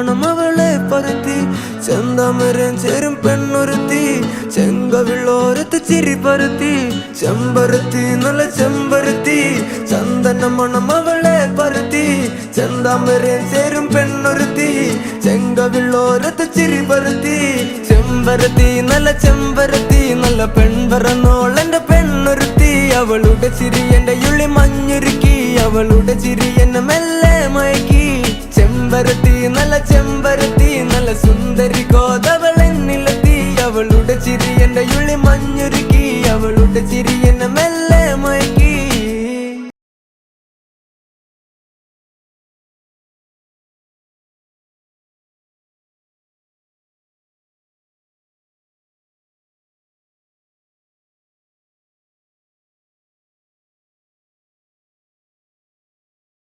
മണം അവളെ പരത്തി ചെന്താമരം ചേരും പെണ്ണൊരുത്തി ചെങ്കവിളോരത്ത് ചിരി പരത്തി ചെമ്പരത്തി നല്ല ചെമ്പരത്തി ചന്ദന മണം അവളെ പരത്തി ചെന്താമരം ചേരും പെണ്ണൊരുത്തി ചെങ്കവിളോരത്ത് ചിരി പരത്തി ചെമ്പരത്തി നല്ല പെൺപറന്നോളെന്റെ പെണ്ണൊരുത്തി അവളുടെ ചിരി എന്റെ ഉള്ളി മഞ്ഞുരുക്കി അവളുടെ ചിരി എന്നെ മെല്ലെ മയക്കി ചെമ്പരത്തി നല്ല സുന്ദരി കോതവളെന്നിലെത്തി അവളുടെ ചിരി എന്റെ ഉള്ളി മഞ്ഞുരുക്കി